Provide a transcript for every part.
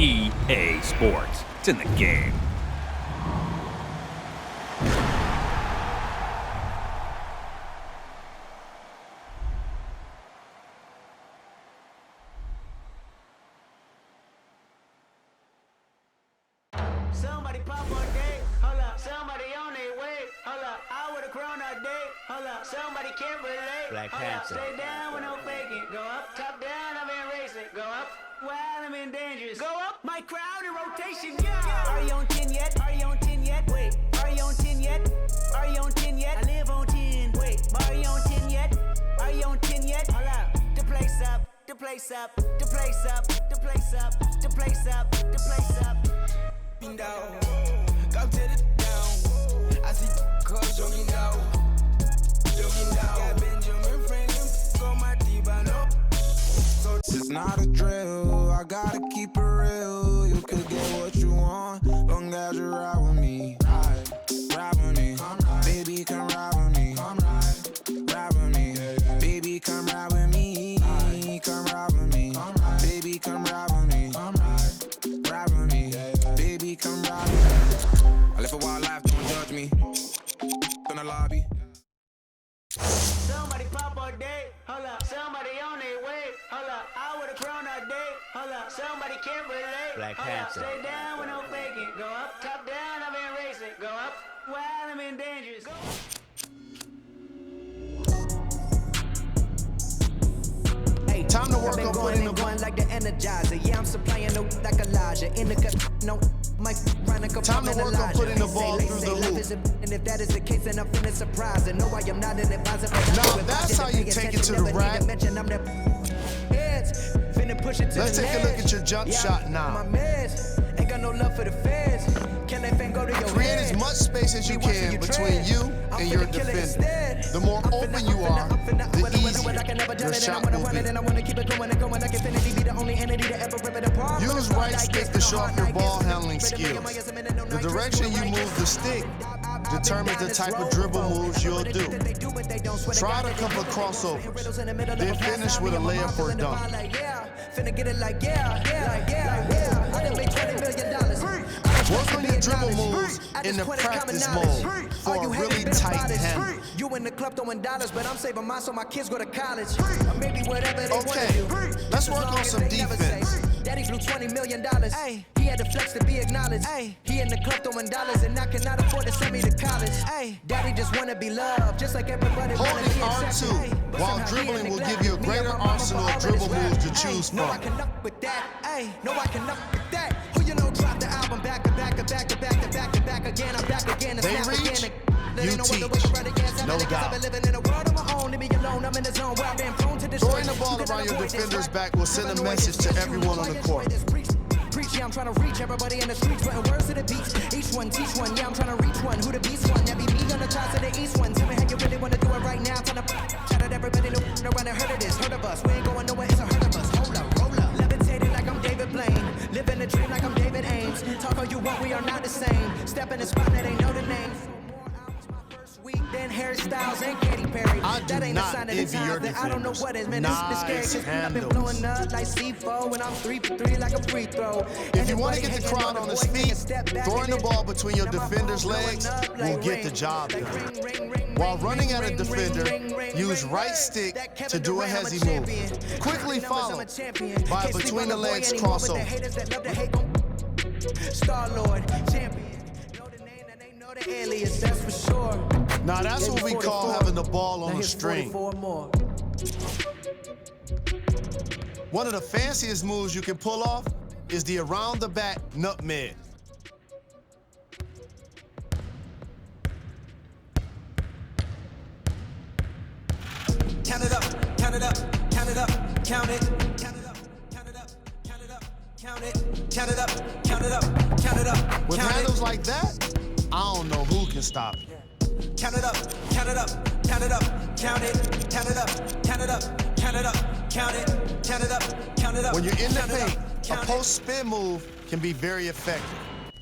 EA Sports. It's in the game. Somebody pop all day, hold up. Somebody on their way, hold up. I would've grown all day, hold up. Somebody can't relate, Black hold up. Panther. Stay down with no faking. Go up, top down, I'm in racing. Go up, while I'm in dangerous. Go up, my crowd in rotation, yeah. Are you on 10 yet? Are you on 10 yet? Wait, are you on 10 yet? Are you on 10 yet? I live on 10. Wait, are you on 10 yet? Are you on 10 yet? Hold up, the place up, the place up, the place up, the place up, the place up, the place up. Down, go to the down. I see cause jogging down, jogging down. Got Benjamin Franklin on my diva, no. So it's not a drill. I gotta keep it real. You could get what you want, long as you ride with me. Ride with me, baby, come ride with me. Ride with me, baby, come ride with me. Come ride with me, baby, come ride with me. Ride with me, baby, come ride with me. I live a wild life, don't judge me. In the lobby. Somebody pop all day, hold up. Somebody on their way, hold up. I would've grown all day, hold up. Somebody can't relate, Black hold up. Panther. Stay down with no faking. Go up, top down, I'm in racing. Go up, while I'm in dangerous. Go. Time to work I've been on going putting and the going like the Energizer. Yeah, I'm supplying the like Elijah. In the cut, no, Mike run a Time to work on putting the ball through the loop. And if that is the case, then I'm feeling surprised. And no, I am not an advisor. Now that's how you take it to the rack. Let's take a look at your jump shot now. Ain't got no love for the fans. Can that fan go to your Create as head? much space as you can between you and your defender. The more open you are, the easier your shot will be. Use right stick to show off your ball handling skills. The direction you move the stick determines the type of dribble moves you'll do. Try a couple of crossovers, then finish with a layup or dunk. Finna get it like yeah. I done made $20 million. Work on your dribble moves in the practice mode for a really tight handle. You in the club throwing dollars, but I'm saving mine so my kids go to college. Or maybe whatever they wanna do. Let's As work long on as some they never defense. say, Daddy blew $20 million. He had the flex to be acknowledged. He in the club throwing dollars and I cannot afford to send me to college. Daddy just wanna be loved, just like everybody wanna Holding be accepted. R2 But while somehow he dribbling in will the give you a glass. Me greater and my mama arsenal of for all dribble this moves to rap. choose No, I from. can up with that. No, I can up with that. Who you know dropped the album back to back to back to back to back to back again. I'm back again. They snap reach, again. you Ain't no other teach. way to run against. No I've been doubt. living in a world of my own. Leave me alone. I'm in the zone where I've been prone to Throwing destroy. the ball You cannot around your avoid this defender's rap. back will send a Never know message it. to Yes, everyone on the court. Preach, yeah, I'm trying to reach everybody in the streets, putting words to the beats. Each one, teach one, yeah, I'm trying to reach one. Who the beast one? That be me on the top of the east one. Tell me how you really want to do it right now. Trying to shout out everybody, no one heard of this, heard of us. We ain't going nowhere, it's a hurt of us. Hold up, roll up. Levitating like I'm David Blaine. Living the dream like I'm David Ames. Talk all you want, we are not the same. Step in the spot that ain't know the name. Then hairstyles and Katy Perry. I do That ain't a not sign of the envy your times. That I don't know defenders. what is, man. This is scary. Nice 'Cause I've been handles. blowing up like C4 and I'm 3 for 3 like a free throw. If you want to get the crowd on his feet, throwing the ball between your defender's legs will get the job done. While running at a defender, use right stick to do a hezzy move. Quickly follow by between the legs crossover. Star-Lord, champion. Know the name and they know the alias, that's for sure. Now that's what we call having the ball on a string. 44 more. One of the fanciest moves you can pull off is the around the back nutmeg. Count it up, count it up, count it up, count it. Count it up, count it up, count it up, count it. Count it up, count it up, count it up. With count handles it. like that, I don't know who can stop it. Count it up, count it up, count it up, count it. Count it up, count it up, count it up, count it. Count it up, count it up. When you're in the count it up, paint, a count it. post spin move can be very effective.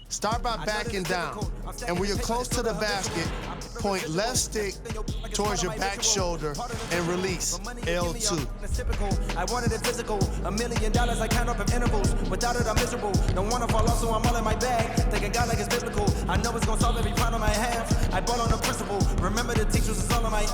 Start by backing down, and when you're close to the basket, point left stick towards your back shoulder and release, L2. I wanted it physical, $1 million I count up in intervals. Without it I'm miserable, don't wanna fall off so I'm all in my bag. Thinking God like it's biblical, I know it's gonna solve every problem I have. I bought on the principle, remember the teachers is all of my.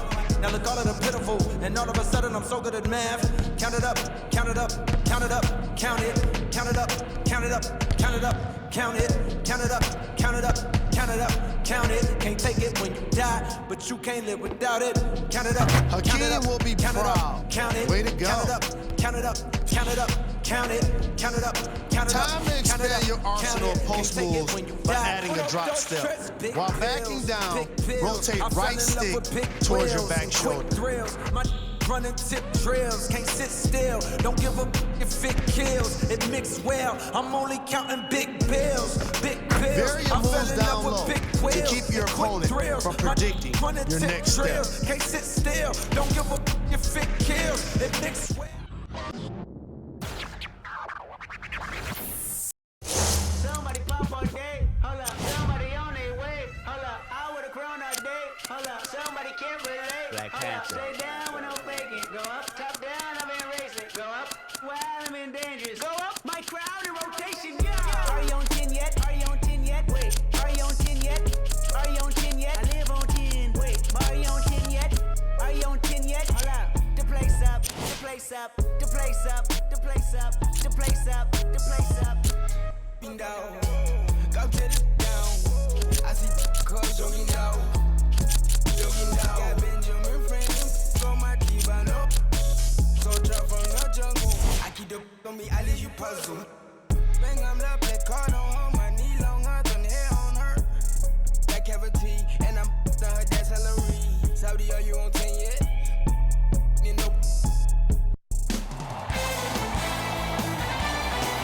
Now look all of them pitiful, and all of a sudden I'm so good at math. Count it up, count it up, count it up, count it, count it up, count it up, count it up, count it, count it up, count it up, count it up, count it. Can't take it when you die, but you can't live without it. Count it up, count it up, Hakeem will be count it proud. up, count it, Way to go. count it up, count it up, count it up, count it, count it up, count it up. Time to count it expand up, your count arsenal it. of post Can't take it moves when you by die. adding a drop step. Big While pills, backing down, big pills. rotate I fell right in love stick with big towards your thrills back and shoulder. quick thrills. My running tip drills, can't sit still. Don't give up if it kills. It mixed well. I'm only counting big bills, big pills. Vary your I fell moves in down love with low big to wheels keep your and quick opponent thrills. from My predicting running your tip next step. drills, can't sit still. Don't give up if it kills. It mixed well. Somebody pop all day, hold up. Somebody on their way, hold up. I would've grown all day, hold up. Somebody can't relate, Black hold up. Panther. Stay down with no faking, go up. Top down, I'm in racing, go up. While I'm in dangerous, go up. My crowd in rotation, yeah. Are you on 10 yet? Are you on 10 yet? Wait, are you on 10 yet? Are you on 10 yet? I live on 10. Wait, are you on 10 yet? Are you on 10 yet? Hold up. The place up, the place up, the place up, the place up, the place up, the place up. Down, go get it down. I see cuz jogging down, jogging down. Got Benjamin Franklin on my diva, no. Soldier from the jungle. I keep the on me, I leave you puzzle. Bang, I'm the black card on her, my knee longer than hair on her. Black cavity, and I'm to her dad's salary. Saudi, are you on 10 yet? You know.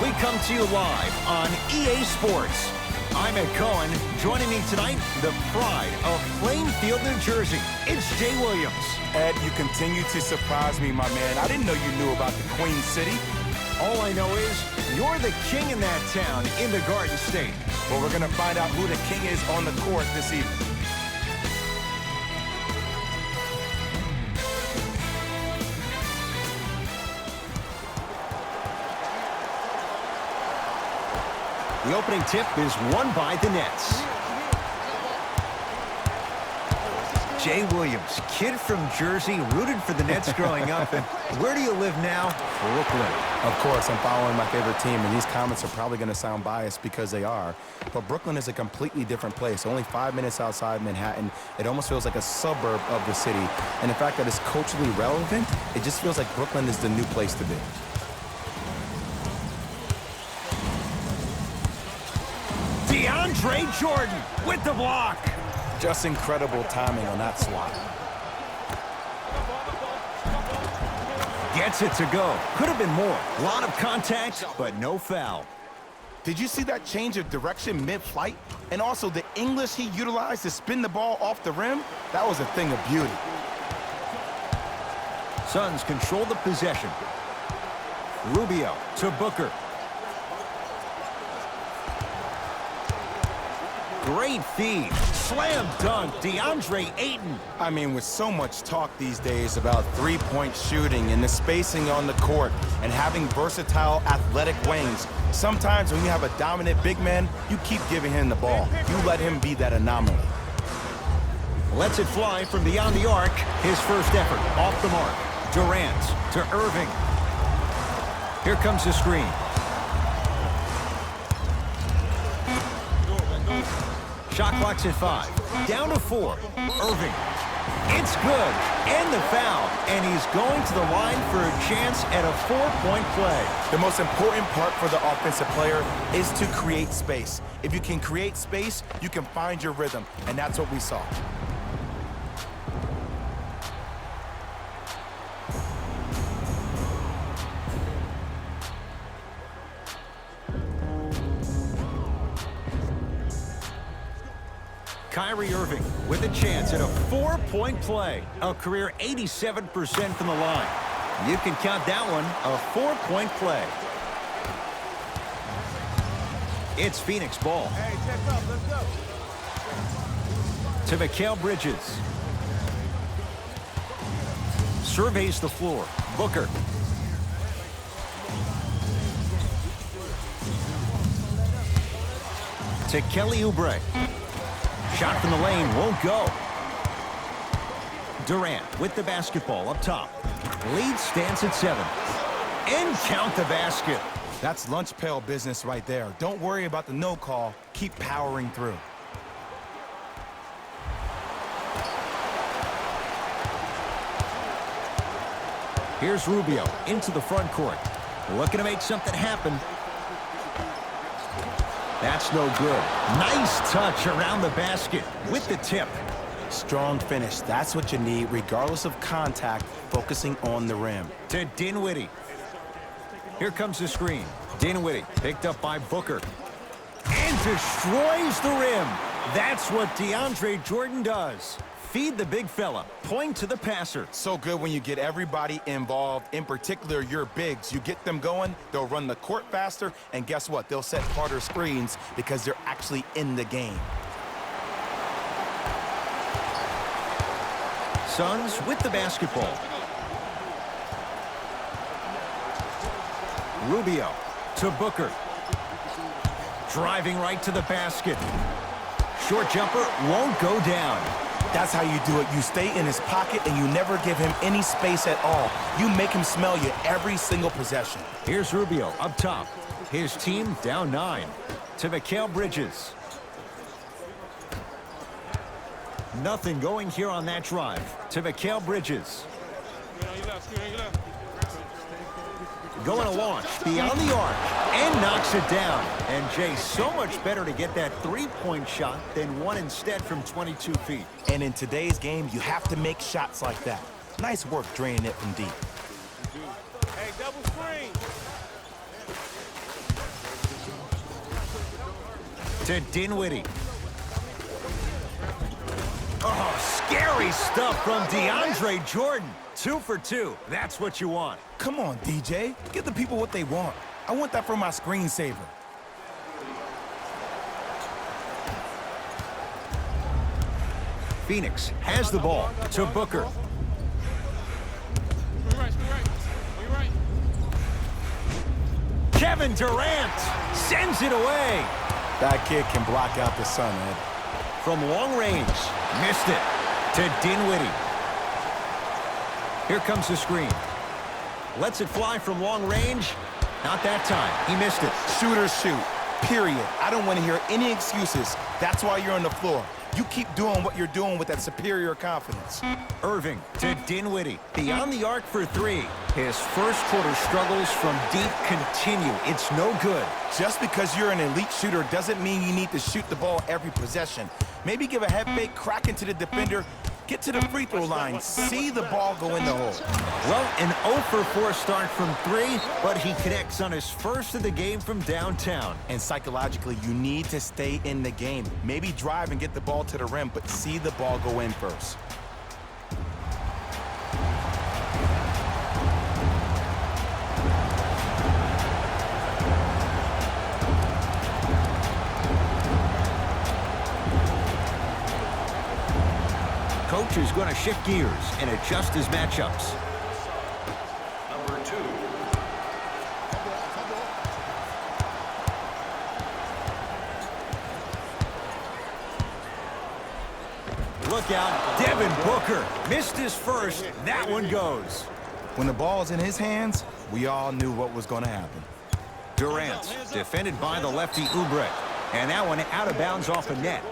We come to you live on EA Sports. I'm Ed Cohen. Joining me tonight, the pride of Plainfield, New Jersey. It's Jay Williams. Ed, you continue to surprise me, my man. I didn't know you knew about the Queen City. All I know is you're the king in that town in the Garden State. Well, we're going to find out who the king is on the court this evening. The opening tip is won by the Nets. Jay Williams, kid from Jersey, rooted for the Nets growing up. And where do you live now? Brooklyn. Of course, I'm following my favorite team, and these comments are probably going to sound biased because they are. But Brooklyn is a completely different place. Only 5 minutes outside Manhattan. It almost feels like a suburb of the city. And the fact that it's culturally relevant, it just feels like Brooklyn is the new place to be. DeAndre Jordan with the block. Just incredible timing on that swat. Gets it to go. Could have been more. A lot of contact, but no foul. Did you see that change of direction mid-flight? And also the English he utilized to spin the ball off the rim? That was a thing of beauty. Suns control the possession. Rubio to Booker. Great feed. Slam dunk, DeAndre Ayton. I mean, with so much talk these days about three-point shooting and the spacing on the court and having versatile athletic wings, sometimes when you have a dominant big man, you keep giving him the ball. You let him be that anomaly. Lets it fly from beyond the arc. His first effort off the mark. Durant to Irving. Here comes the screen. Shot clock's at 5. Down to 4. Irving. It's good. And the foul. And he's going to the line for a chance at a 4-point play. The most important part for the offensive player is to create space. If you can create space, you can find your rhythm. And that's what we saw. Kyrie Irving with a chance at a 4-point play. A career 87% from the line. You can count that one a 4-point play. It's Phoenix ball. Hey, check up, let's go. to Mikal Bridges. Surveys the floor. Booker. To Kelly Oubre. Shot from the lane won't go. Durant with the basketball up top. Lead stands at 7. And count the basket. That's lunch pail business right there. Don't worry about the no call. Keep powering through. Here's Rubio into the front court. Looking to make something happen. That's no good. Nice touch around the basket with the tip. Strong finish. That's what you need, regardless of contact, focusing on the rim. To Dinwiddie. Here comes the screen. Dinwiddie picked up by Booker. And destroys the rim. That's what DeAndre Jordan does. Feed the big fella. Point to the passer. So good when you get everybody involved, in particular your bigs. You get them going, they'll run the court faster, and guess what? They'll set harder screens because they're actually in the game. Suns with the basketball. Rubio to Booker. Driving right to the basket. Short jumper won't go down. That's how you do it. You stay in his pocket and you never give him any space at all. You make him smell you every single possession. Here's Rubio up top. His team down 9. To Mikal Bridges. Nothing going here on that drive. To Mikal Bridges. Going to launch beyond the arc and knocks it down. And Jay, so much better to get that three-point shot than one instead from 22 feet. And in today's game, you have to make shots like that. Nice work draining it from deep. Hey, double screen. To Dinwiddie. Oh, scary stuff from DeAndre Jordan. 2 for 2. That's what you want. Come on, DJ. Give the people what they want. I want that for my screensaver. Phoenix has the ball to Booker. Kevin Durant sends it away. That kid can block out the sun, Ed. From long range, missed it. To Dinwiddie. Here comes the screen. Lets it fly from long range. Not that time. He missed it. Shooters shoot. Period. I don't want to hear any excuses. That's why you're on the floor. You keep doing what you're doing with that superior confidence. Irving to Dinwiddie. Beyond the arc for 3. His first quarter struggles from deep continue. It's no good. Just because you're an elite shooter doesn't mean you need to shoot the ball every possession. Maybe give a head fake, crack into the defender, get to the free throw line, see the ball go in the hole. Well, an 0 for 4 start from 3, but he connects on his first of the game from downtown. And psychologically, you need to stay in the game. Maybe drive and get the ball to the rim, but see the ball go in first. Coach is going to shift gears and adjust his matchups. Number 2. Look out, Devin Booker missed his first. That one goes. When the ball's in his hands, we all knew what was going to happen. Durant defended by the lefty Oubre. And that one out of bounds off a net.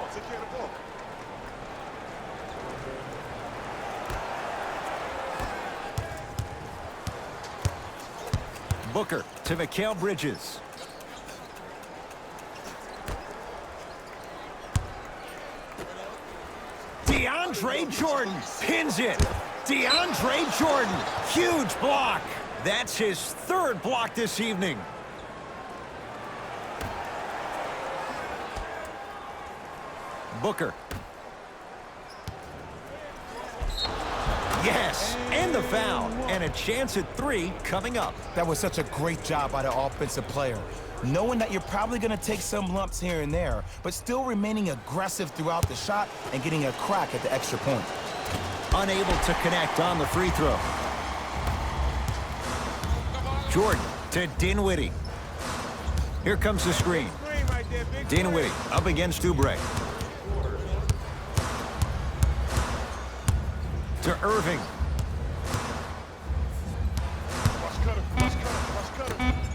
Booker to Mikal Bridges. DeAndre Jordan pins it. DeAndre Jordan, huge block. That's his 3rd block this evening. Booker. Yes, and the foul. And a chance at 3 coming up. That was such a great job by the offensive player. Knowing that you're probably going to take some lumps here and there, but still remaining aggressive throughout the shot and getting a crack at the extra point. Unable to connect on the free throw. Jordan to Dinwiddie. Here comes the screen. Dinwiddie up against Oubre. To Irving.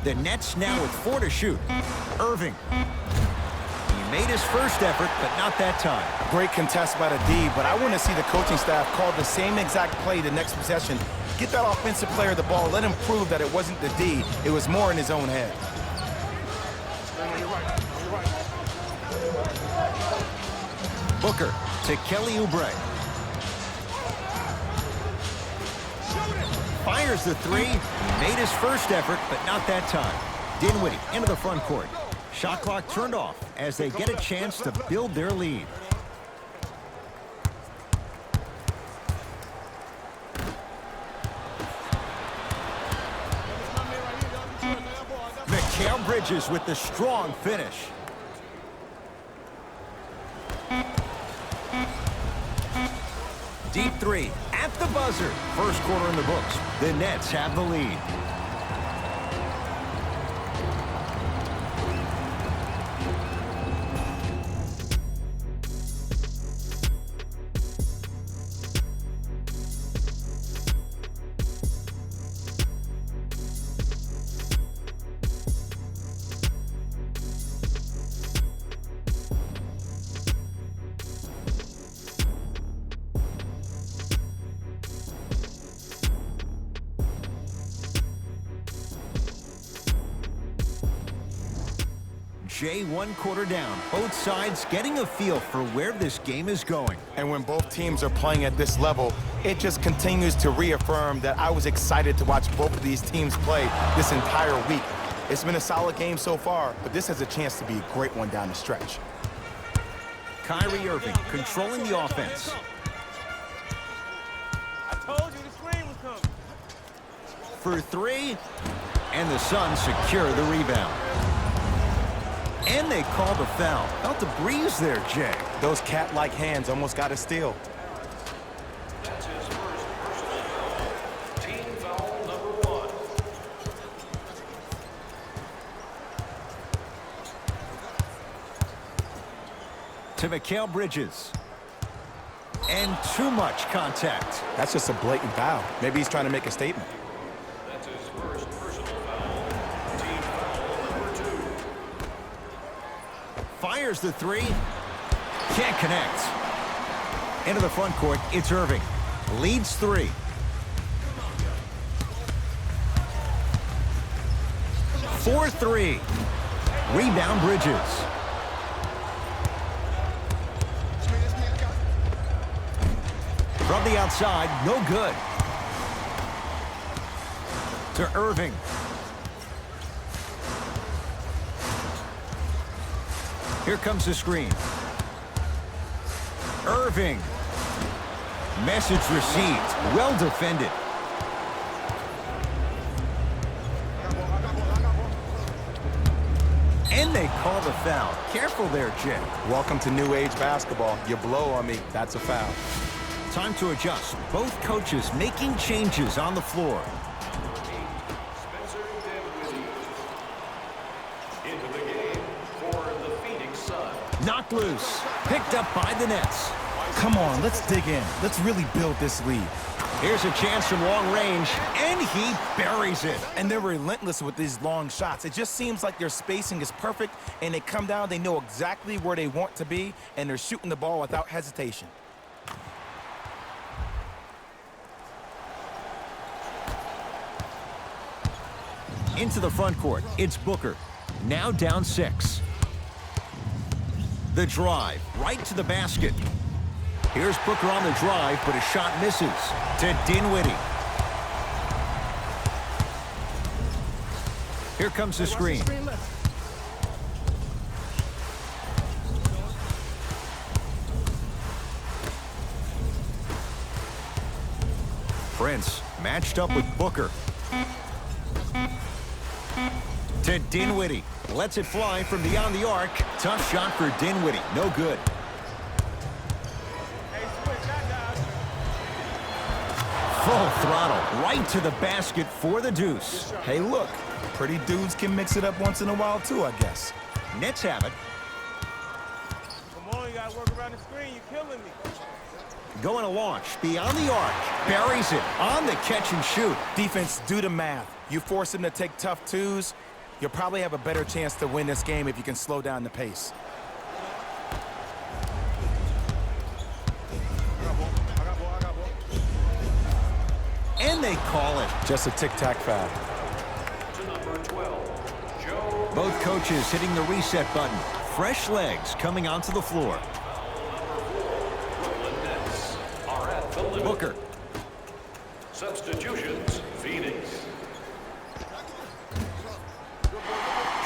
The Nets now with 4 to shoot. Irving. He made his first effort, but not that time. Great contest by the D, but I want to see the coaching staff call the same exact play the next possession. Get that offensive player the ball. Let him prove that it wasn't the D. It was more in his own head. Booker to Kelly Oubre. Fires the 3. He made his first effort, but not that time. Dinwiddie into the front court. Shot clock turned off as they get a chance to build their lead. Mikal Bridges with the strong finish. Deep 3 at the buzzer. First quarter in the books. The Nets have the lead. Jay, 1 quarter down. Both sides getting a feel for where this game is going. And when both teams are playing at this level, it just continues to reaffirm that I was excited to watch both of these teams play this entire week. It's been a solid game so far, but this has a chance to be a great one down the stretch. Kyrie Irving controlling the offense. I told you the screen was coming. For 3, and the Suns secure the rebound. And they call the foul. Felt a breeze there, Jay. Those cat-like hands almost got a steal. That's his first personal foul. Team foul number 1. To Mikal Bridges. And too much contact. That's just a blatant foul. Maybe he's trying to make a statement. That's his first personal foul. Team foul number 2. Fires the 3. Can't connect. Into the front court, it's Irving. Leads 3. For 3. Rebound Bridges. From the outside, no good. To Irving. Here comes the screen. Irving. Message received. Well defended. And they call the foul. Careful there, Jay. Welcome to new age basketball. You blow on me, that's a foul. Time to adjust. Both coaches making changes on the floor. Into the game for the Phoenix Suns. Knocked loose. Picked up by the Nets. Come on, let's dig in. Let's really build this lead. Here's a chance from long range, and he buries it. And they're relentless with these long shots. It just seems like their spacing is perfect, and they come down, they know exactly where they want to be, and they're shooting the ball without hesitation. Into the front court, it's Booker. Now down 6. The drive, right to the basket. Here's Booker on the drive, but his shot misses. To Dinwiddie. Here comes the screen. Prince matched up with Booker. To Dinwiddie. Lets it fly from beyond the arc. Tough shot for Dinwiddie. No good. Full throttle. Right to the basket for the deuce. Hey, look. Pretty dudes can mix it up once in a while, too, I guess. Nets have it. Come on, you gotta work around the screen. You're killing me. Going to launch. Beyond the arc. Buries it. On the catch and shoot. Defense, do the math. You force them to take tough twos, you'll probably have a better chance to win this game if you can slow down the pace. And they call it. Just a tic-tac foul. To number 12, Joe. Both coaches hitting the reset button. Fresh legs coming onto the floor. Brooklyn Nets are at the limit. Booker. Substitutions, Phoenix.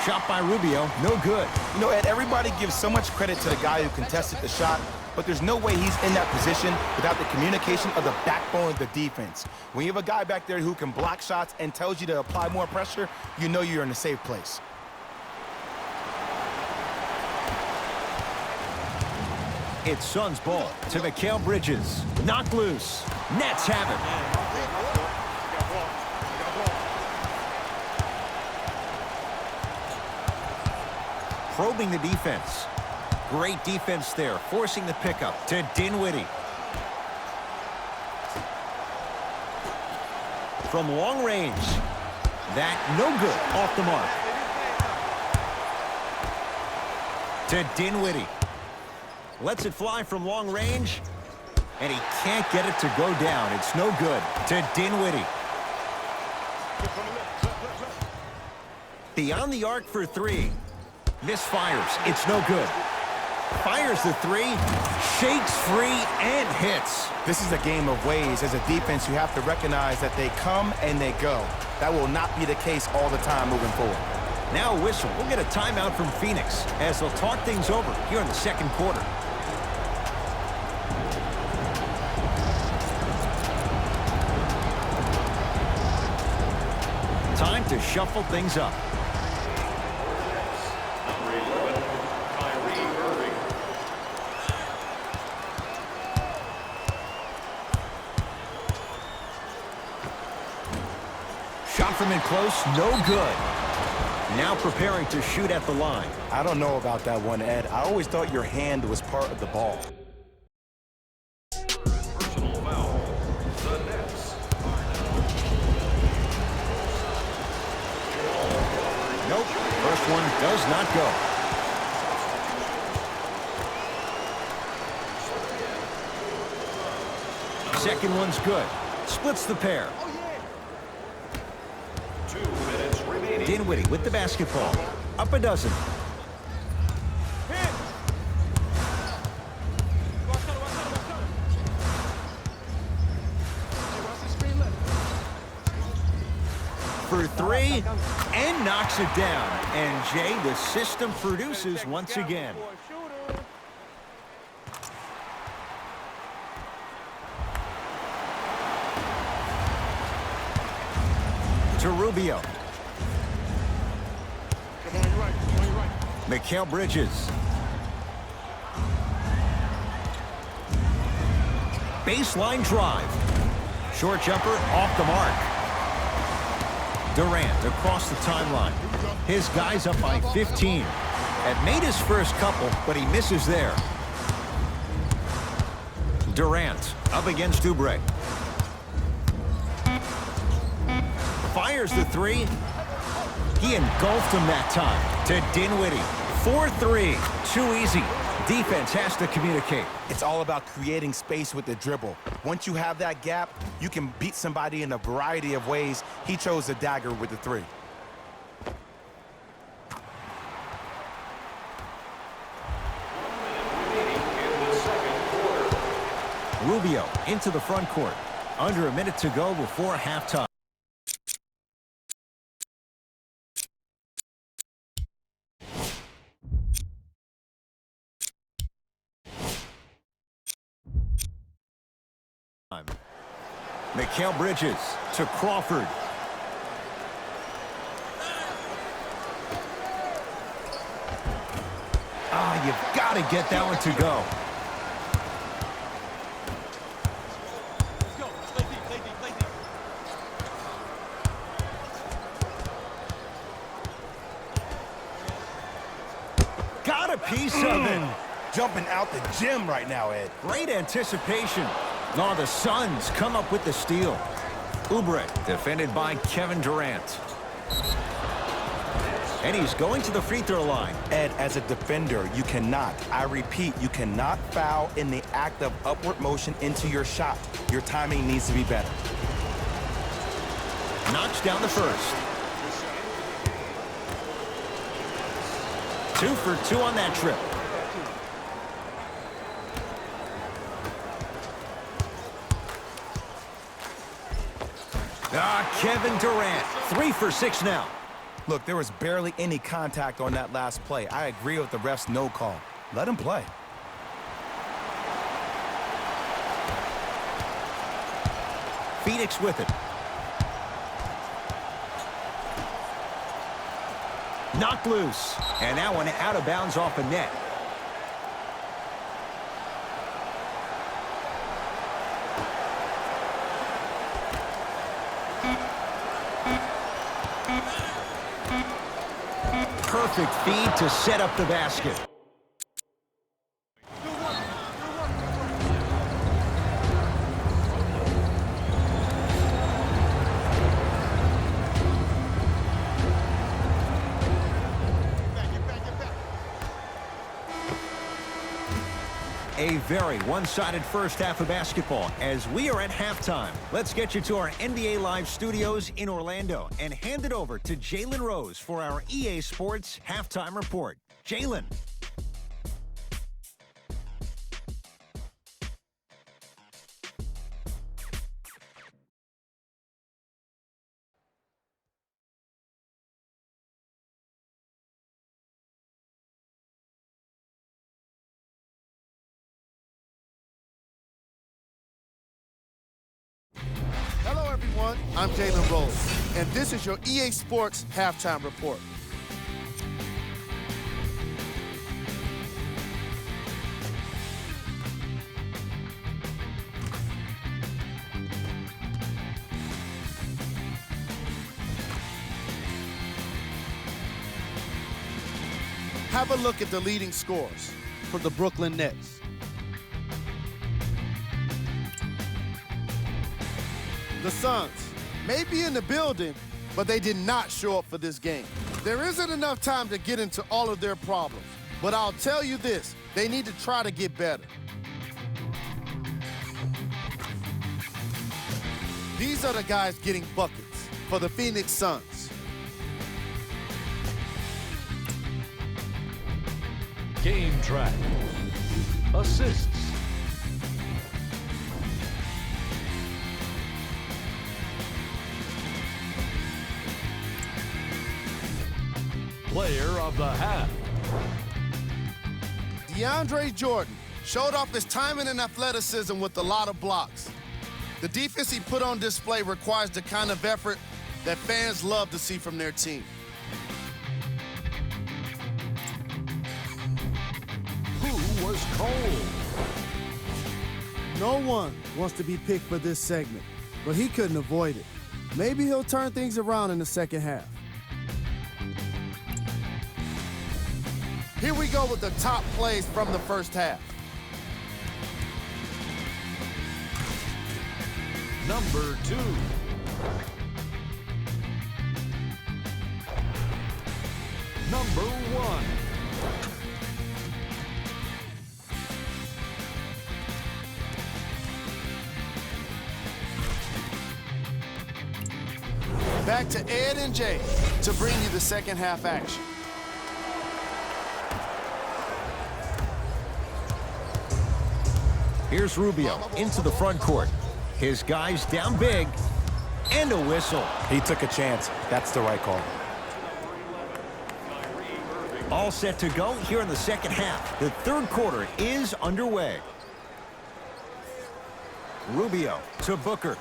Shot by Rubio. No good. You know, Ed, everybody gives so much credit to the guy who contested the shot, but there's no way he's in that position without the communication of the backbone of the defense. When you have a guy back there who can block shots and tells you to apply more pressure, you know you're in a safe place. It's Suns ball to Mikal Bridges. Knocked loose. Nets have it. Probing the defense. Great defense there, forcing the pickup to Dinwiddie. From long range. That no good. Off the mark. To Dinwiddie. Lets it fly from long range. And he can't get it to go down. It's no good. To Dinwiddie. Beyond the arc for three. Misfires. It's no good. Fires the three. Shakes free and hits. This is a game of ways. As a defense, you have to recognize that they come and they go. That will not be the case all the time moving forward. Now a whistle. We'll get a timeout from Phoenix as they'll talk things over here in the second quarter. Time to shuffle things up. Shot from in close, no good. Now preparing to shoot at the line. I don't know about that one, Ed. I always thought your hand was part of the ball. Personal foul. The Nets. Nope, first one does not go. Second one's good. Splits the pair. 2 minutes remaining. Dinwiddie with the basketball. Up a dozen. For three, and knocks it down. And Jay, the system produces once again. To Rubio. Mikal Bridges. Baseline drive. Short jumper off the mark. Durant across the timeline. His guy's up by 15. Had made his first couple, but he misses there. Durant up against Oubre. Fires the three. He engulfed him that time. To Dinwiddie. 4-3. Too easy. Defense has to communicate. It's all about creating space with the dribble. Once you have that gap, you can beat somebody in a variety of ways. He chose the dagger with the three. Rubio into the front court. Under a minute to go before halftime. Mikal Bridges to Crawford. You've got to get that one to go. Got a piece of it. Jumping out the gym right now, Ed. Great anticipation. Oh, the Suns come up with the steal. Oubre defended by Kevin Durant. And he's going to the free throw line. Ed, as a defender, you cannot, I repeat, you cannot foul in the act of upward motion into your shot. Your timing needs to be better. Knocks down the first. 2 for 2 on that trip. Kevin Durant, 3 for 6 now. Look, there was barely any contact on that last play. I agree with the ref's no call. Let him play. Phoenix with it. Knocked loose. And that one out of bounds off the net. Perfect feed to set up the basket. A very one-sided first half of basketball as we are at halftime. Let's get you to our NBA Live studios in Orlando and hand it over to Jalen Rose for our EA Sports Halftime Report. Jalen. Hello, everyone. I'm Jalen Rose, and this is your EA Sports Halftime Report. Have a look at the leading scores for the Brooklyn Nets. The Suns may be in the building, but they did not show up for this game. There isn't enough time to get into all of their problems, but I'll tell you this, they need to try to get better. These are the guys getting buckets for the Phoenix Suns. Game track. Assists. Player of the half. DeAndre Jordan showed off his timing and athleticism with a lot of blocks. The defense he put on display requires the kind of effort that fans love to see from their team. Who was cold? No one wants to be picked for this segment, but he couldn't avoid it. Maybe he'll turn things around in the second half. Here we go with the top plays from the first half. Number 2. Number 1. Back to Ed and Jay to bring you the second half action. Here's Rubio into the front court. His guys down big, and a whistle. He took a chance. That's the right call. All set to go here in the second half. The third quarter is underway. Rubio to Booker.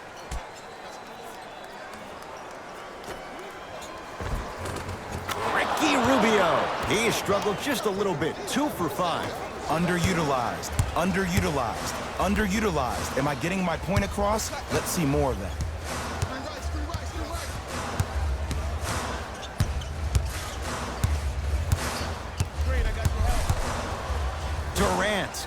go. He struggled just a little bit. 2 for 5. Underutilized, underutilized, underutilized. Am I getting my point across? Let's see more of that. Durant.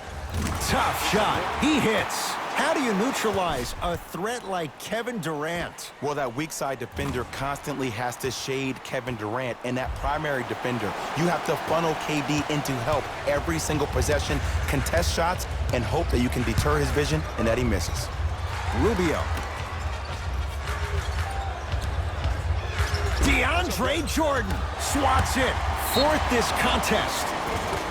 Tough shot. He hits. How do you neutralize a threat like Kevin Durant? Well, that weak side defender constantly has to shade Kevin Durant, and that primary defender, you have to funnel KD into help every single possession, contest shots, and hope that you can deter his vision and that he misses. Rubio. DeAndre Jordan swats it. 4th this contest.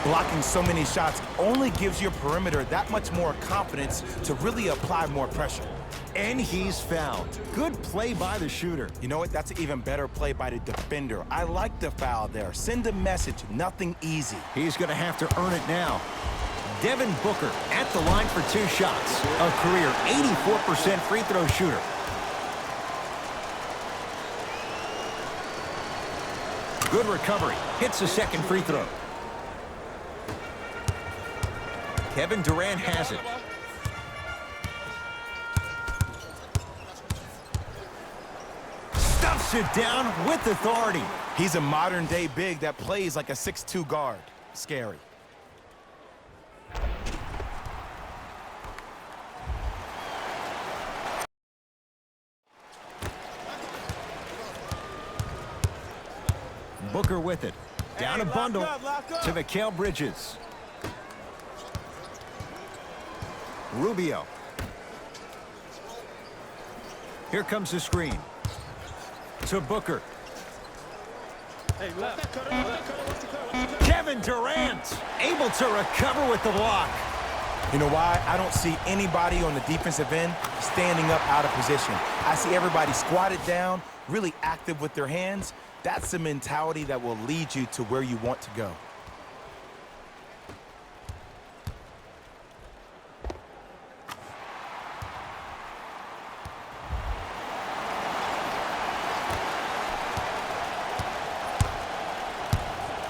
Blocking so many shots only gives your perimeter that much more confidence to really apply more pressure. And he's fouled. Good play by the shooter. You know what? That's an even better play by the defender. I like the foul there. Send a message. Nothing easy. He's going to have to earn it now. Devin Booker at the line for 2 shots. A career 84% free throw shooter. Good recovery. Hits the second free throw. Kevin Durant has it. Stuffs it down with authority. He's a modern-day big that plays like a 6'2" guard. Scary. Booker with it. Down a bundle to Mikal Bridges. Rubio. Here comes the screen. To Booker. Kevin Durant able to recover with the block. You know why? I don't see anybody on the defensive end standing up out of position. I see everybody squatted down, really active with their hands. That's the mentality that will lead you to where you want to go.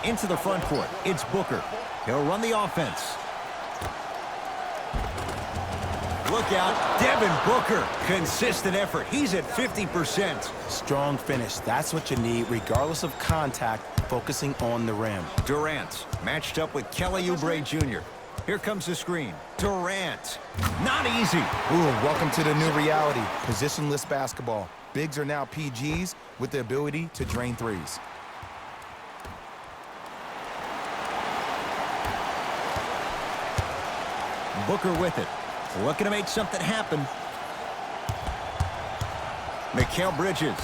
Into the front court. It's Booker. He'll run the offense. Look out, Devin Booker. Consistent effort. He's at 50%. Strong finish. That's what you need, regardless of contact, focusing on the rim. Durant matched up with Kelly Oubre Jr. Here comes the screen. Durant. Not easy. Ooh, welcome to the new reality. Positionless basketball. Bigs are now PGs with the ability to drain threes. Booker with it. Looking to make something happen. Mikal Bridges.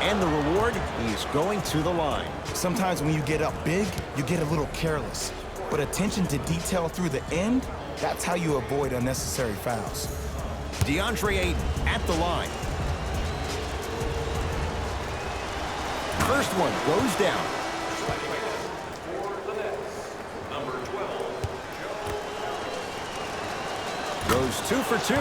And the reward, he's going to the line. Sometimes when you get up big, you get a little careless. But attention to detail through the end, that's how you avoid unnecessary fouls. DeAndre Ayton at the line. First one goes down. Goes 2 for 2.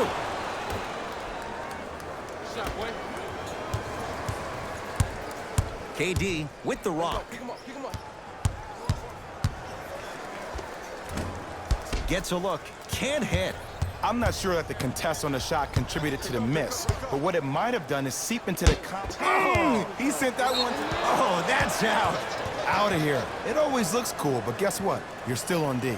KD with the rock. Gets a look. Can't hit. I'm not sure that the contest on the shot contributed to the miss, but what it might have done is seep into the he sent that one. Oh, that's out. Out of here. It always looks cool, but guess what? You're still on D.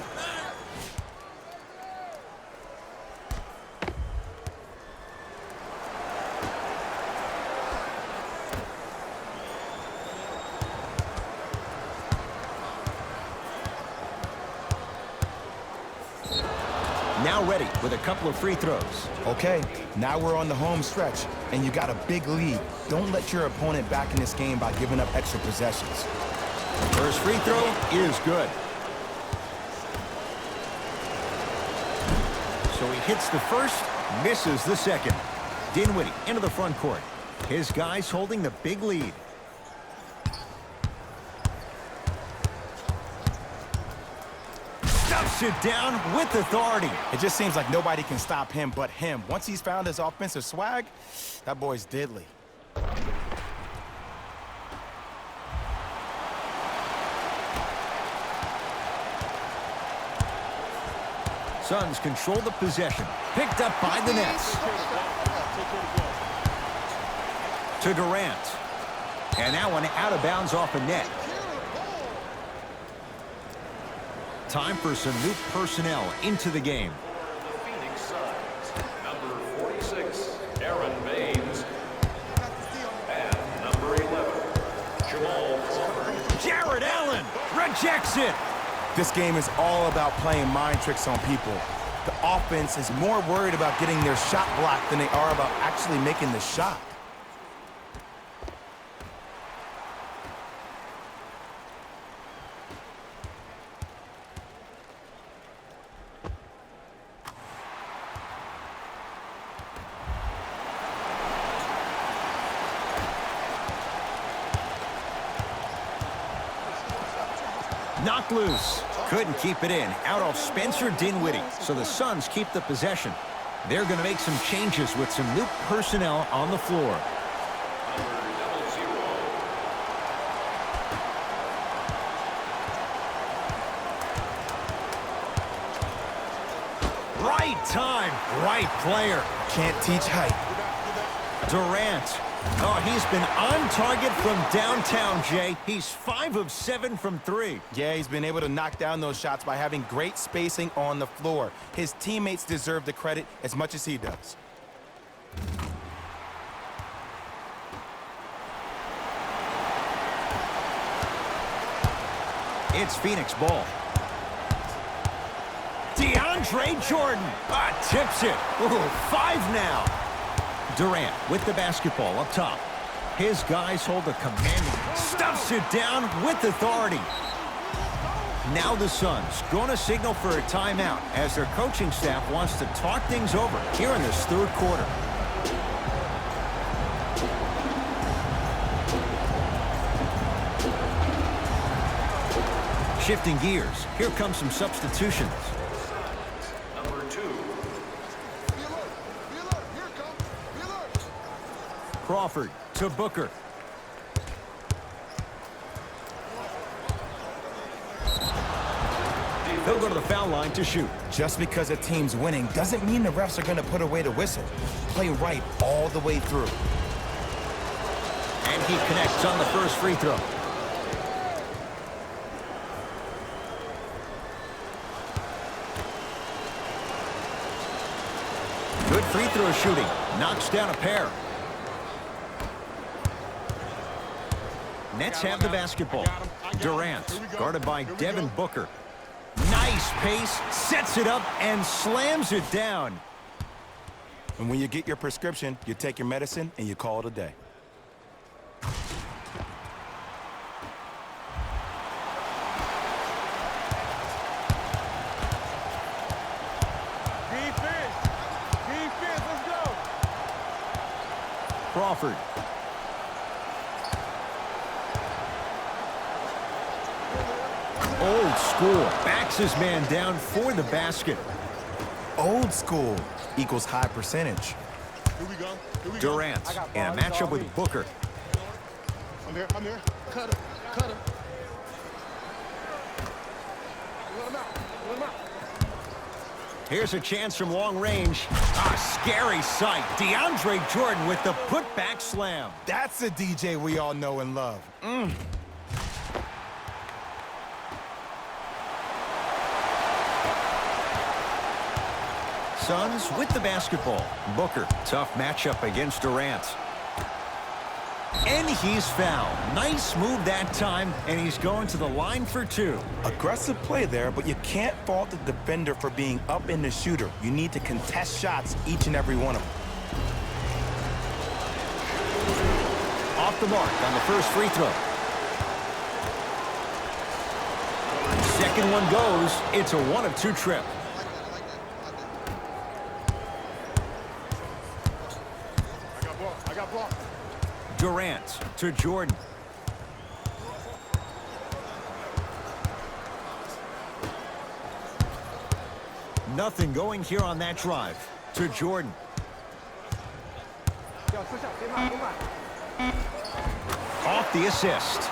Now ready with a couple of free throws. Okay, now we're on the home stretch, and you got a big lead. Don't let your opponent back in this game by giving up extra possessions. First free throw is good. So he hits the first, misses the second. Dinwiddie into the front court. His guys holding the big lead. Stuffs it down with authority. It just seems like nobody can stop him but him. Once he's found his offensive swag, that boy's deadly. Suns control the possession. Picked up by the Nets. To Durant. And that one out of bounds off a net. Time for some new personnel into the game. The Phoenix Suns, number 46, Aaron Baines. And number 11, Jamal Crawford. Jared Allen rejects it. This game is all about playing mind tricks on people. The offense is more worried about getting their shot blocked than they are about actually making the shot. Knocked loose. Couldn't keep it in. Out off Spencer Dinwiddie. So the Suns keep the possession. They're going to make some changes with some new personnel on the floor. Right time, right player. Can't teach height. Durant. Oh, he's been on target from downtown, Jay. He's 5 of 7 from 3. Yeah, he's been able to knock down those shots by having great spacing on the floor. His teammates deserve the credit as much as he does. It's Phoenix ball. DeAndre Jordan tips it. Ooh, 5 now. Durant with the basketball up top. His guys hold a commanding. Stuffs it down with authority. Now the Suns going to signal for a timeout as their coaching staff wants to talk things over here in this third quarter. Shifting gears. Here comes some substitutions. Number 2, Crawford to Booker. They'll go to the foul line to shoot. Just because a team's winning doesn't mean the refs are going to put away the whistle. Play right all the way through. And he connects on the first free throw. Good free throw shooting. Knocks down a pair. Nets have the basketball. Durant, guarded by Devin Booker. Nice pace, sets it up, and slams it down. And when you get your prescription, you take your medicine and you call it a day. Defense, let's go. Crawford. Old school. Backs his man down for the basket. Old school equals high percentage. Here we go. Durant in a matchup with Booker. I'm here. Cut him. Let him out. Here's a chance from long range. A scary sight. DeAndre Jordan with the putback slam. That's a DJ we all know and love. Suns with the basketball. Booker, tough matchup against Durant. And he's fouled. Nice move that time, and he's going to the line for 2. Aggressive play there, but you can't fault the defender for being up in the shooter. You need to contest shots, each and every one of them. Off the mark on the first free throw. Second one goes. It's a 1 of 2 trip. I got ball. Durant to Jordan. Nothing going here on that drive. To Jordan. Off the assist.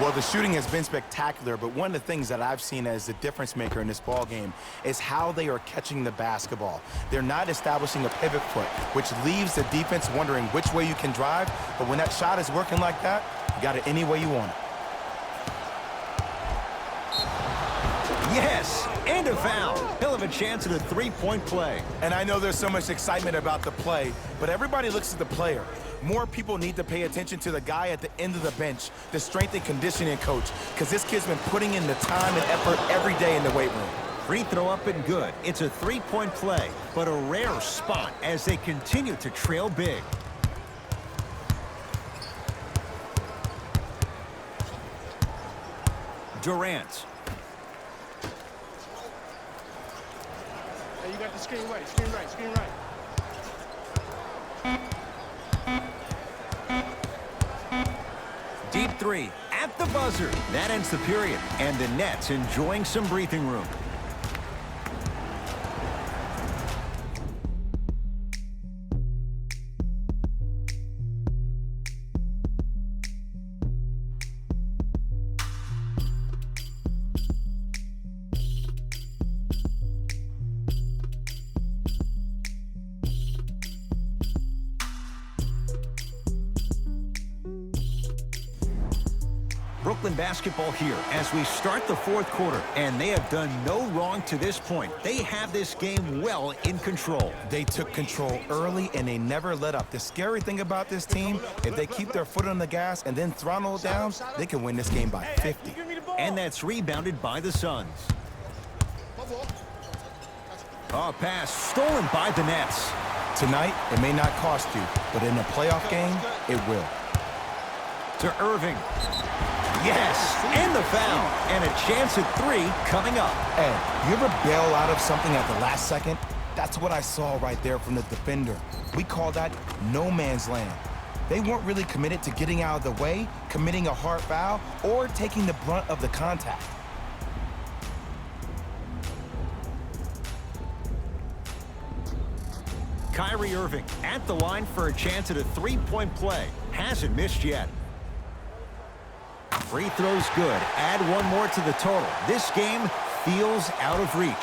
Well, the shooting has been spectacular, but one of the things that I've seen as the difference maker in this ball game is how they are catching the basketball. They're not establishing a pivot foot, which leaves the defense wondering which way you can drive, but when that shot is working like that, you got it any way you want it. Yes, and a foul. He'll have a chance at a three-point play. And I know there's so much excitement about the play, but everybody looks at the player. More people need to pay attention to the guy at the end of the bench, the strength and conditioning coach, because this kid's been putting in the time and effort every day in the weight room. Free throw up and good. It's a three-point play, but a rare spot as they continue to trail big. Durant. Hey, you got the screen right, screen right, screen right. Deep three at the buzzer. That ends the period, and the Nets enjoying some breathing room. Brooklyn basketball here as we start the fourth quarter, and they have done no wrong to this point. They have this game well in control. They took control early, and they never let up. The scary thing about this team, if they keep their foot on the gas and then throttle it down, they can win this game by 50. And that's rebounded by the Suns. Oh, pass stolen by the Nets. Tonight, it may not cost you, but in a playoff game, it will. To Irving. Yes, and the foul, and a chance at three coming up. Ed, you ever bail out of something at the last second? That's what I saw right there from the defender. We call that no man's land. They weren't really committed to getting out of the way, committing a hard foul, or taking the brunt of the contact. Kyrie Irving at the line for a chance at a three-point play. Hasn't missed yet. Free throw's good. Add one more to the total. This game feels out of reach.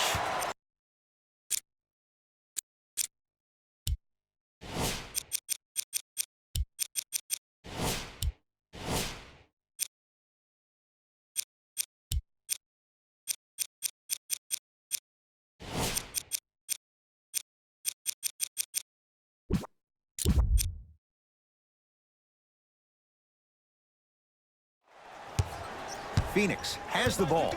Phoenix has the ball.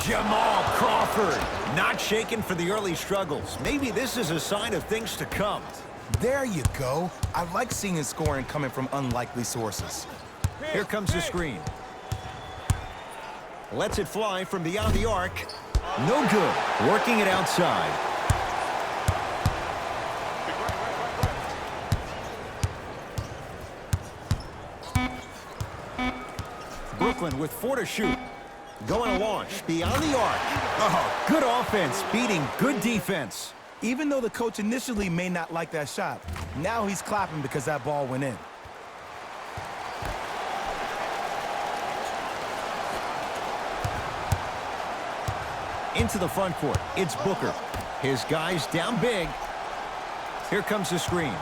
Jamal Crawford, not shaken for the early struggles. Maybe this is a sign of things to come. There you go. I like seeing scoring coming from unlikely sources. Here comes the screen. Lets it fly from beyond the arc. No good. Working it outside. Brooklyn with 4 to shoot. Going to launch beyond the arc. Oh, good offense beating good defense. Even though the coach initially may not like that shot, now he's clapping because that ball went in. Into the front court, it's Booker. His guys down big. Here comes the screen.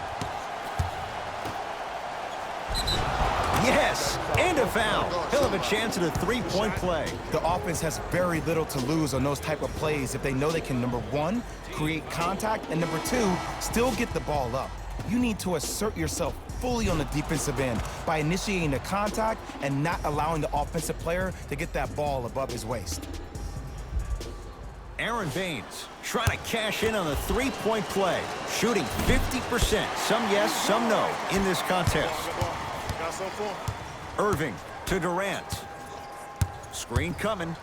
Yes, and a foul. He'll have a chance at a three-point play. The offense has very little to lose on those type of plays if they know they can, number one, create contact, and number two, still get the ball up. You need to assert yourself fully on the defensive end by initiating the contact and not allowing the offensive player to get that ball above his waist. Aaron Baines trying to cash in on a three-point play, shooting 50%, some yes, some no, in this contest. Irving to Durant. Screen coming.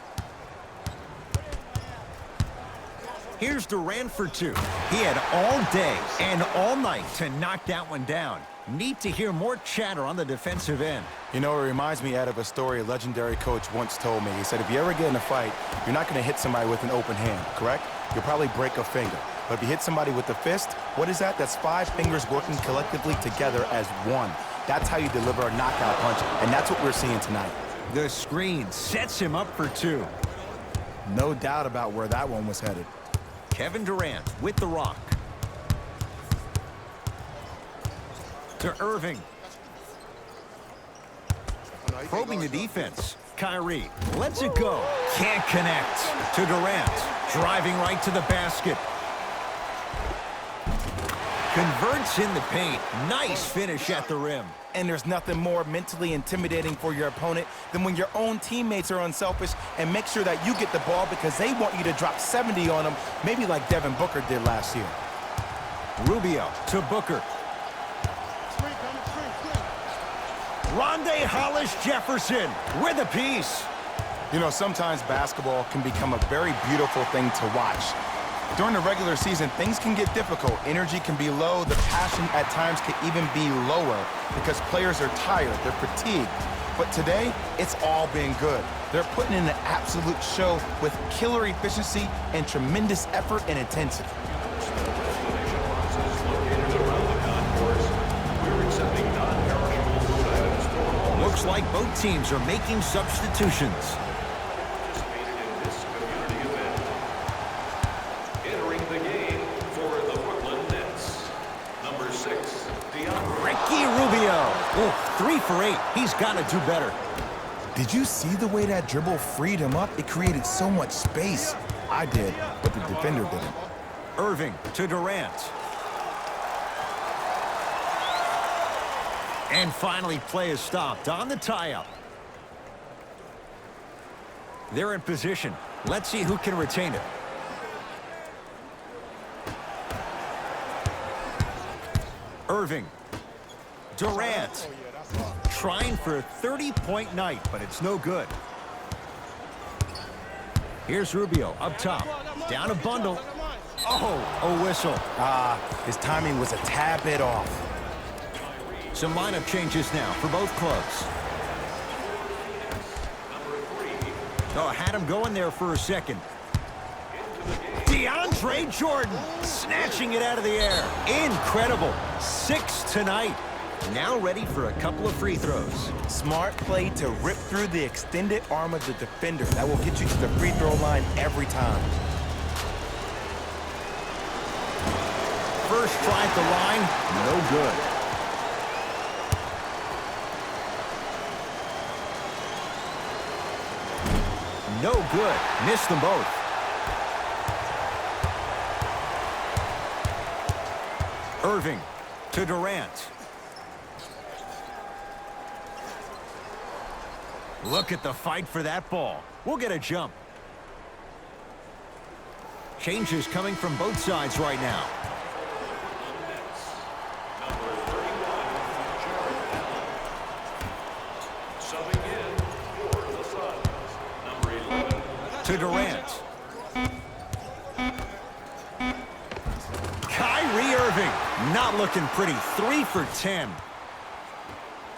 Here's Durant for 2. He had all day and all night to knock that one down. Need to hear more chatter on the defensive end. You know, it reminds me of a story a legendary coach once told me. He said, if you ever get in a fight, you're not going to hit somebody with an open hand, correct? You'll probably break a finger. But if you hit somebody with a fist, what is that? That's 5 fingers working collectively together as one. That's how you deliver a knockout punch, and that's what we're seeing tonight. The screen sets him up for two. No doubt about where that one was headed. Kevin Durant with the rock. To Irving. Probing the defense. Kyrie lets it go. Can't connect. To Durant. Driving right to the basket. Converts in the paint. Nice finish at the rim. And there's nothing more mentally intimidating for your opponent than when your own teammates are unselfish and make sure that you get the ball because they want you to drop 70 on them, maybe like Devin Booker did last year. Rubio to Booker. Rondé Hollis-Jefferson with a piece. You know, sometimes basketball can become a very beautiful thing to watch. During the regular season, things can get difficult. Energy can be low. The passion at times can even be lower because players are tired, they're fatigued. But today, it's all been good. They're putting in an absolute show with killer efficiency and tremendous effort and intensity. Looks like both teams are making substitutions. Entering the game for the Brooklyn Nets, number 6, Ricky Rubio. Oh, 3 for 8. He's got to do better. Did you see the way that dribble freed him up? It created so much space. I did, but the defender didn't. Irving to Durant. And finally, play is stopped on the tie-up. They're in position. Let's see who can retain it. Irving. Durant. Trying for a 30-point night, but it's no good. Here's Rubio up top. Down a bundle. Oh, a whistle. His timing was a tad bit off. Some lineup changes now for both clubs. Oh, had him going there for a second. DeAndre Jordan snatching it out of the air. Incredible. 6 tonight. Now ready for a couple of free throws. Smart play to rip through the extended arm of the defender. That will get you to the free throw line every time. First try at the line, no good. No good. Missed them both. Irving to Durant. Look at the fight for that ball. We'll get a jump. Changes coming from both sides right now. To Durant. Kyrie Irving not looking pretty. 3 for 10.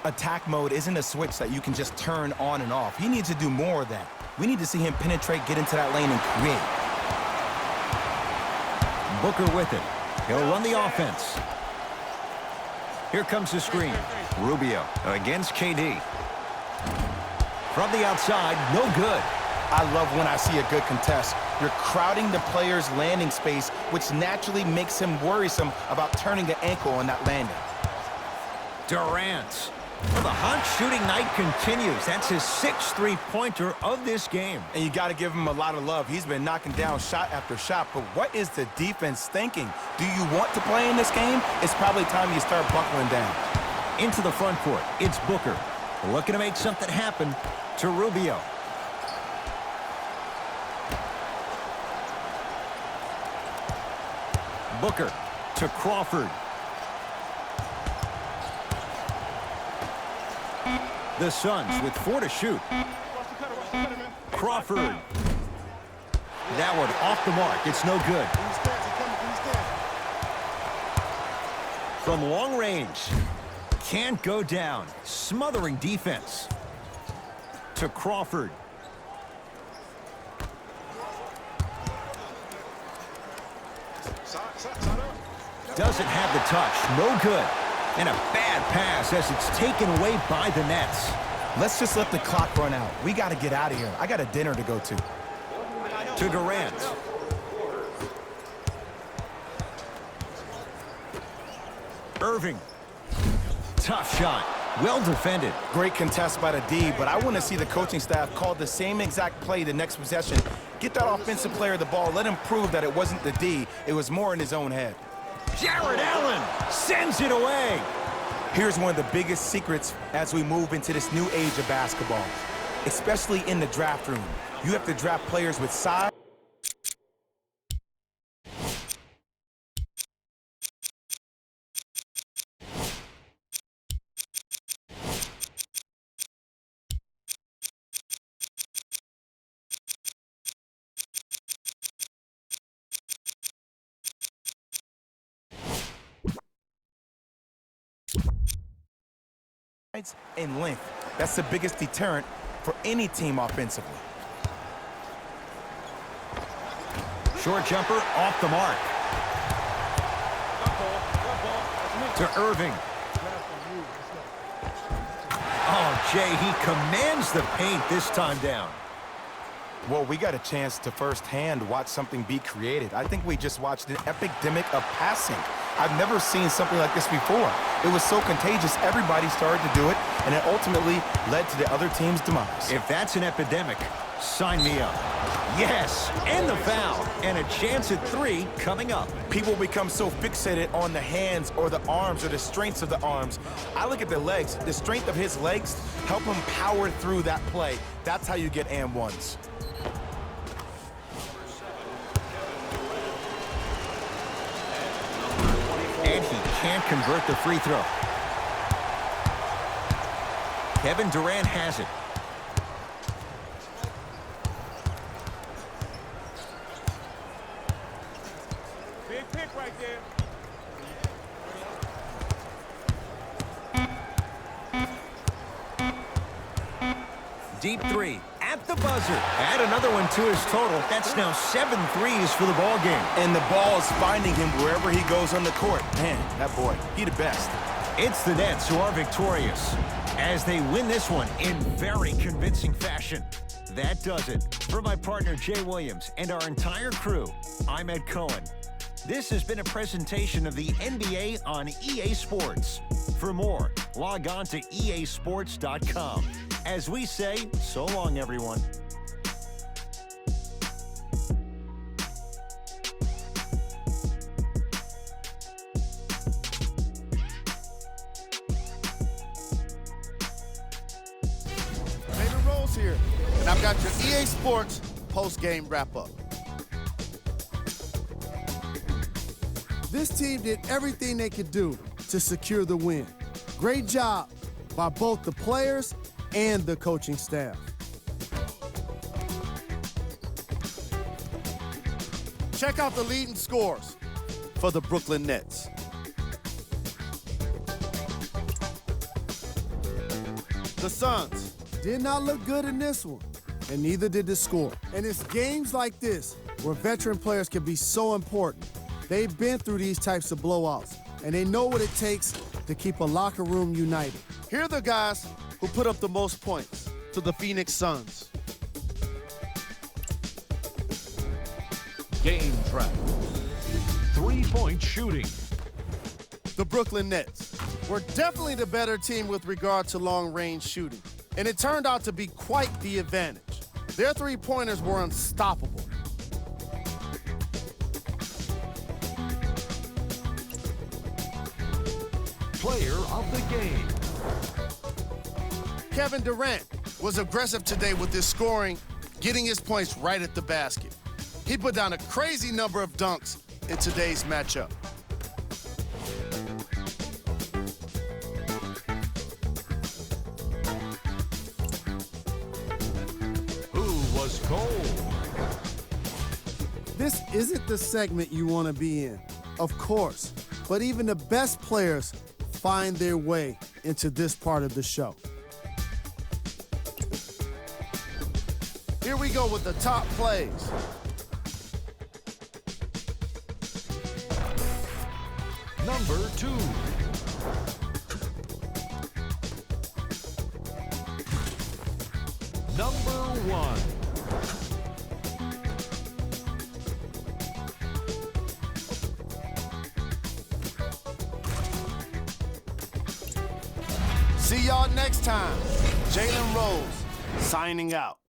Attack mode isn't a switch that you can just turn on and off. He needs to do more of that. We need to see him penetrate, get into that lane, and create. Booker with it. He'll run the offense. Here comes the screen. Rubio against KD. From the outside, no good. I love when I see a good contest. You're crowding the player's landing space, which naturally makes him worrisome about turning the ankle on that landing. Durant. Well, the hot shooting night continues. That's his 6th three-pointer of this game. And you got to give him a lot of love. He's been knocking down shot after shot. But what is the defense thinking? Do you want to play in this game? It's probably time you start buckling down. Into the front court, it's Booker. Looking to make something happen to Rubio. Booker to Crawford. The Suns with 4 to shoot. Crawford. That one off the mark. It's no good. From long range. Can't go down. Smothering defense. To Crawford. Doesn't have the touch. No good. And a bad pass as it's taken away by the Nets. Let's just let the clock run out. We got to get out of here. I got a dinner to go to. To Durant. Irving. Tough shot. Well defended. Great contest by the D, but I want to see the coaching staff call the same exact play the next possession. Get that offensive player the ball. Let him prove that it wasn't the D. It was more in his own head. Jared Allen sends it away. Here's one of the biggest secrets as we move into this new age of basketball, especially in the draft room. You have to draft players with size. And length. That's the biggest deterrent for any team offensively. Short jumper off the mark. To Irving. Oh, Jay, he commands the paint this time down. Well, we got a chance to firsthand watch something be created. I think we just watched an epidemic of passing. I've never seen something like this before. It was so contagious, everybody started to do it, and it ultimately led to the other team's demise. If that's an epidemic, sign me up. Yes, and the foul, and a chance at 3 coming up. People become so fixated on the hands or the arms or the strengths of the arms. I look at the legs. The strength of his legs help him power through that play. That's how you get and ones. And he can't convert the free throw. Kevin Durant has it. Big pick right there. Deep 3 at the buzzer. Add another one to his total. That's now 7 threes for the ball game. And the ball is finding him wherever he goes on the court. Man, that boy, he the best. It's the Nets who are victorious as they win this one in very convincing fashion. That does it. For my partner, Jay Williams, and our entire crew, I'm Ed Cohen. This has been a presentation of the NBA on EA Sports. For more, log on to easports.com. As we say, so long, everyone. David Rose here, and I've got your EA Sports post-game wrap-up. This team did everything they could do to secure the win. Great job by both the players and the coaching staff. Check out the leading scores for the Brooklyn Nets. The Suns Did not look good in this one, and neither did the score. And it's games like this where veteran players can be so important. They've been through these types of blowouts, and they know what it takes to keep a locker room united. Here are the guys who put up the most points to the Phoenix Suns. Game track. 3-point shooting. The Brooklyn Nets were definitely the better team with regard to long-range shooting, and it turned out to be quite the advantage. Their three-pointers were unstoppable. Player of the game. Kevin Durant was aggressive today with his scoring, getting his points right at the basket. He put down a crazy number of dunks in today's matchup. Who was cold? This isn't the segment you want to be in, of course, but even the best players find their way into this part of the show. Here we go with the top plays. Number 2. number 1. See y'all next time. Jalen Rose signing out.